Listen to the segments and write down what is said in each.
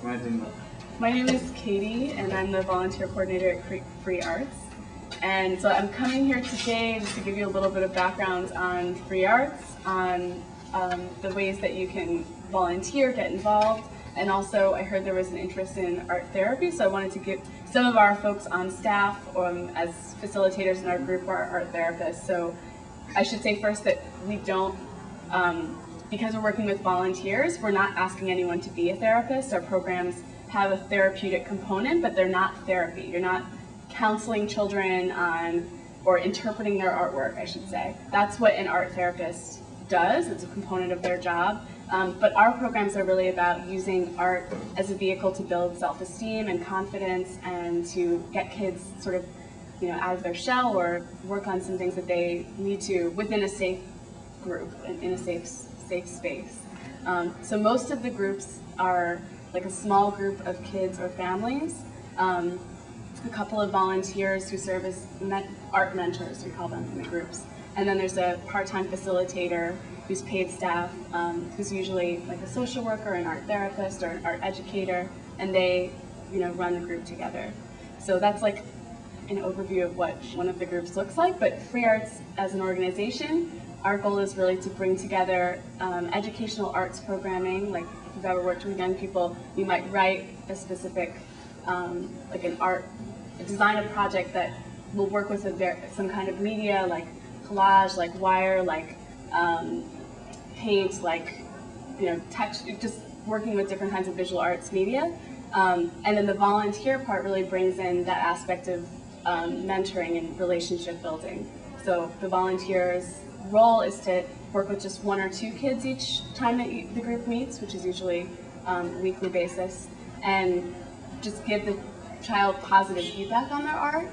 My name is Katie, and I'm the volunteer coordinator at Free Arts. And so I'm coming here today just to give you a little bit of background on Free Arts, on the ways that you can volunteer, get involved, and also I heard there was an interest in art therapy, so I wanted to give some of our folks on staff as facilitators in our group are art therapists. So I should say first that we don't, because we're working with volunteers, we're not asking anyone to be a therapist. Our programs have a therapeutic component, but they're not therapy. You're not counseling children on, or interpreting their artwork, I should say. That's what an art therapist does. It's a component of their job. But our programs are really about using art as a vehicle to build self-esteem and confidence and to get kids sort of, out of their shell or work on some things that they need to within a safe group, in a safe space. So most of the groups are like a small group of kids or families, a couple of volunteers who serve as art mentors, we call them in the groups. And then there's a part-time facilitator who's paid staff, who's usually like a social worker, an art therapist, or an art educator, and they run the group together. So that's like an overview of what one of the groups looks like, but Free Arts as an organization, our goal is really to bring together educational arts programming. Like if you've ever worked with young people, you might write a specific, like design a project that will work with some kind of media, like collage, like wire, like paint, like text, just working with different kinds of visual arts media. And then the volunteer part really brings in that aspect of mentoring and relationship building. So the volunteer's role is to work with just 1 or 2 kids each time that the group meets, which is usually weekly basis, and just give the child positive feedback on their art.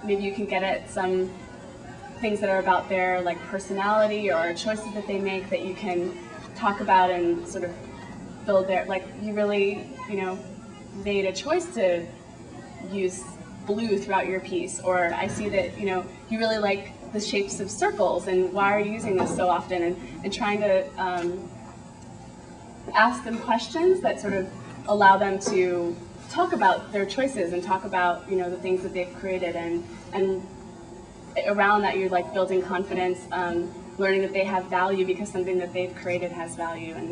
Maybe you can get at some things that are about their personality or choices that they make that you can talk about and sort of build their, you really, made a choice to use blue throughout your piece, or I see that, you really like the shapes of circles, and why are you using this so often, and trying to ask them questions that sort of allow them to talk about their choices and talk about, the things that they've created, and around that you're building confidence, learning that they have value because something that they've created has value, and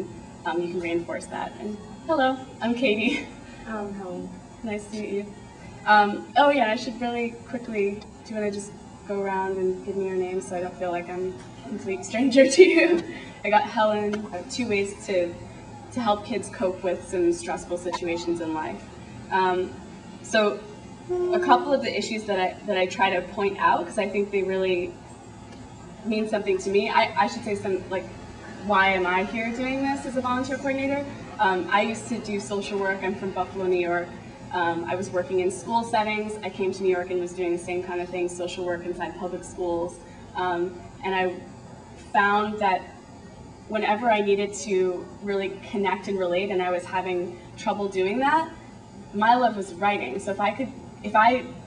you can reinforce that. And hello, I'm Katie. Hello. Nice to meet you. Oh yeah, I should really quickly, do you want to just go around and give me your name so I don't feel like I'm a complete stranger to you? I got Helen. 2 ways to help kids cope with some stressful situations in life. So a couple of the issues that I try to point out, because I think they really mean something to me. I should say why am I here doing this as a volunteer coordinator? I used to do social work. I'm from Buffalo, New York. I was working in school settings. I came to New York and was doing the same kind of thing, social work inside public schools. And I found that whenever I needed to really connect and relate, and I was having trouble doing that, my love was writing. So if I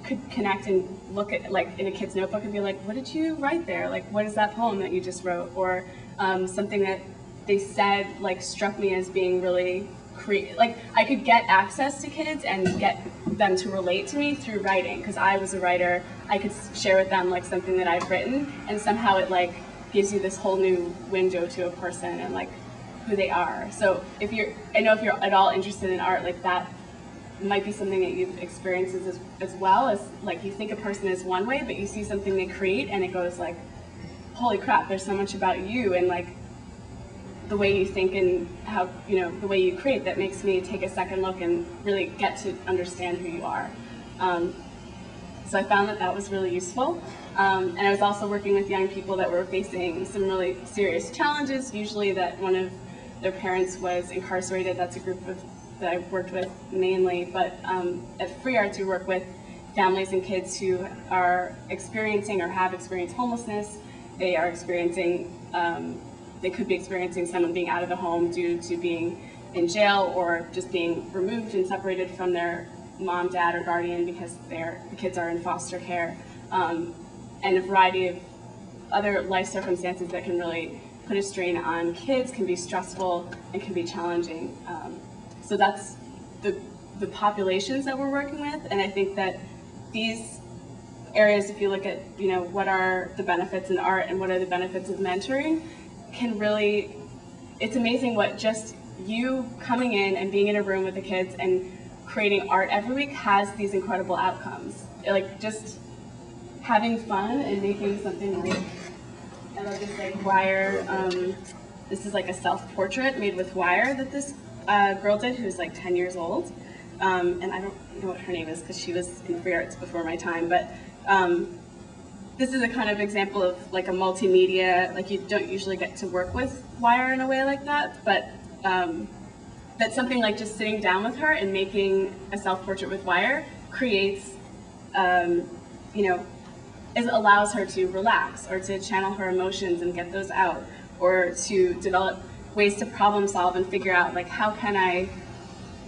could connect and look at, in a kid's notebook and be like, what did you write there? What is that poem that you just wrote? Or something that they said, struck me as being really I could get access to kids and get them to relate to me through writing, because I was a writer. I could share with them something that I've written, and somehow it gives you this whole new window to a person and who they are. So if you're at all interested in art, that might be something that you've experienced as well, as you think a person is one way, but you see something they create and it goes holy crap, there's so much about you and the way you think and how, the way you create that makes me take a second look and really get to understand who you are. So I found that was really useful. And I was also working with young people that were facing some really serious challenges, usually that one of their parents was incarcerated. That's a group that I've worked with mainly, but at Free Arts we work with families and kids who are experiencing or have experienced homelessness. They are experiencing, they could be experiencing someone being out of the home due to being in jail or just being removed and separated from their mom, dad, or guardian because the kids are in foster care, and a variety of other life circumstances that can really put a strain on kids, can be stressful, and can be challenging. So that's the populations that we're working with, and I think that these areas, if you look at, you know, what are the benefits in art and what are the benefits of mentoring, can really, it's amazing what just you coming in and being in a room with the kids and creating art every week has these incredible outcomes. Like just having fun and making something like, I love this like wire, this is like a self-portrait made with wire that this girl did who's like 10 years old. And I don't know what her name is because she was in free arts before my time, but this is a kind of example of like a multimedia, like you don't usually get to work with wire in a way like that, but that's something like just sitting down with her and making a self-portrait with wire creates, you know, it allows her to relax or to channel her emotions and get those out, or to develop ways to problem solve and figure out like how can I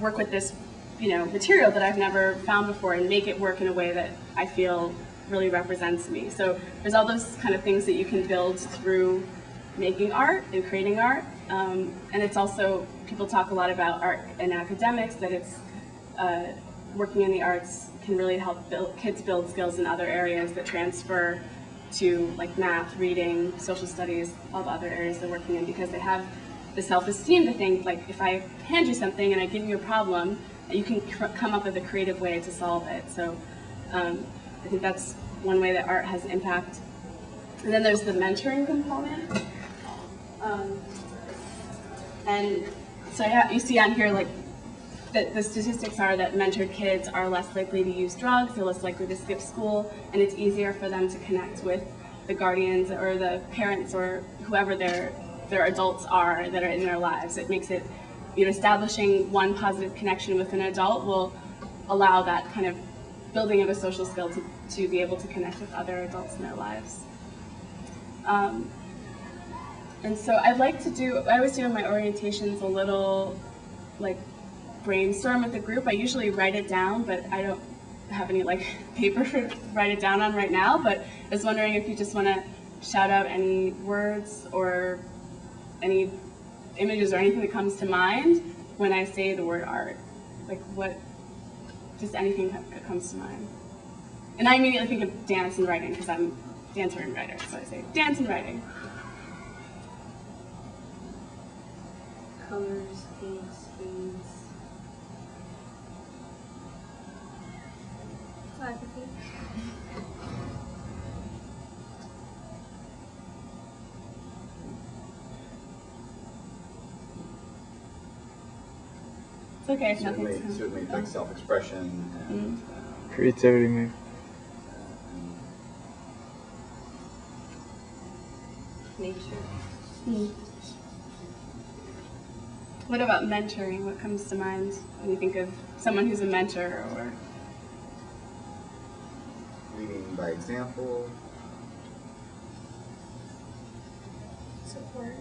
work with this, you know, material that I've never found before and make it work in a way that I feel really represents me. So there's all those kind of things that you can build through making art and creating art. And it's also, people talk a lot about art and academics, that it's working in the arts can really help kids build skills in other areas that transfer to like math, reading, social studies, all the other areas they're working in, because they have the self-esteem to think like if I hand you something and I give you a problem, you can come up with a creative way to solve it. So I think that's one way that art has impact. And then there's the mentoring component. And so you see on here like the statistics are that mentored kids are less likely to use drugs, they're less likely to skip school, and it's easier for them to connect with the guardians or the parents or whoever their adults are that are in their lives. It makes it, you know, establishing one positive connection with an adult will allow that kind of building of a social skill to be able to connect with other adults in their lives. And so I always do in my orientations a little like brainstorm with the group. I usually write it down, but I don't have any like paper to write it down on right now, but I was wondering if you just want to shout out any words or any images or anything that comes to mind when I say the word art. Like what, just anything that comes to mind. And I immediately think of dance and writing because I'm a dancer and writer, so I say dance and writing. Colors, paints, screens. Photography. It's okay if nothing's certainly like self-expression and creativity, maybe. Nature. What about mentoring? What comes to mind when you think of someone who's a mentor? Or leading by example. Support.